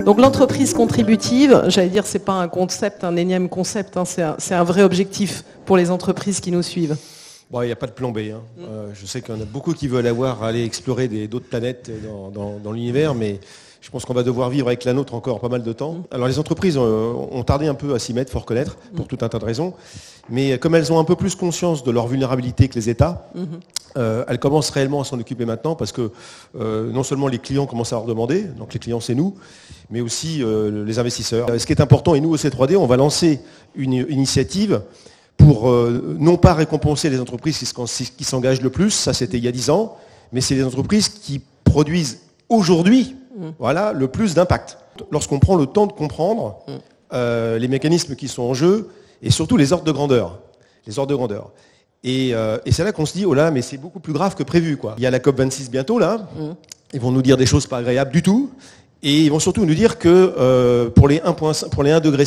Donc l'entreprise contributive, j'allais dire, c'est pas un concept, un énième concept, hein, c'est un vrai objectif pour les entreprises qui nous suivent. Bon, il n'y a pas de plan B. Hein. Je sais qu'il y en a beaucoup qui veulent aller explorer d'autres planètes dans l'univers, mais je pense qu'on va devoir vivre avec la nôtre encore pas mal de temps. Alors les entreprises ont tardé un peu à s'y mettre, faut reconnaître, pour tout un tas de raisons. Mais comme elles ont un peu plus conscience de leur vulnérabilité que les États, elles commencent réellement à s'en occuper maintenant parce que non seulement les clients commencent à leur demander, donc les clients c'est nous, mais aussi les investisseurs. Ce qui est important, et nous au C3D, on va lancer une initiative pour non pas récompenser les entreprises qui s'engagent le plus, ça c'était il y a 10 ans, mais c'est les entreprises qui produisent aujourd'hui le plus d'impact. Lorsqu'on prend le temps de comprendre les mécanismes qui sont en jeu et surtout les ordres de grandeur. Et c'est là qu'on se dit, oh là, mais c'est beaucoup plus grave que prévu, quoi. Il y a la COP26 bientôt, là. Ils vont nous dire des choses pas agréables du tout. Et ils vont surtout nous dire que pour les 1,5 degré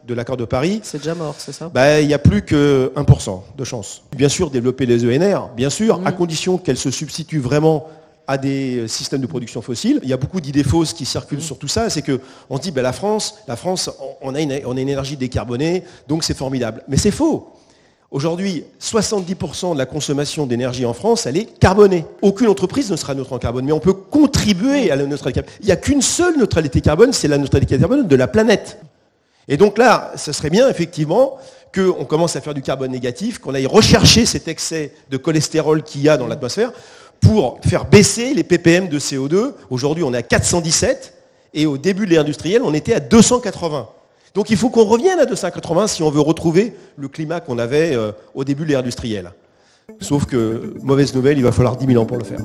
de l'accord de Paris, c'est déjà mort, c'est ça? Il n'y a plus que 1% de chance. Bien sûr, développer les ENR, bien sûr, à condition qu'elles se substituent vraiment à des systèmes de production fossiles. Il y a beaucoup d'idées fausses qui circulent sur tout ça. C'est qu'on se dit, la France, on a une énergie décarbonée, donc c'est formidable. Mais c'est faux. Aujourd'hui, 70% de la consommation d'énergie en France, elle est carbonée. Aucune entreprise ne sera neutre en carbone, mais on peut contribuer à la neutralité carbone. Il n'y a qu'une seule neutralité carbone, c'est la neutralité carbone de la planète. Et donc là, ce serait bien, effectivement, qu'on commence à faire du carbone négatif, qu'on aille rechercher cet excès de cholestérol qu'il y a dans l'atmosphère pour faire baisser les ppm de CO2. Aujourd'hui, on est à 417, et au début de l'ère industrielle, on était à 280. Donc il faut qu'on revienne à 280 si on veut retrouver le climat qu'on avait au début de l'ère industrielle. Sauf que, mauvaise nouvelle, il va falloir 10 000 ans pour le faire.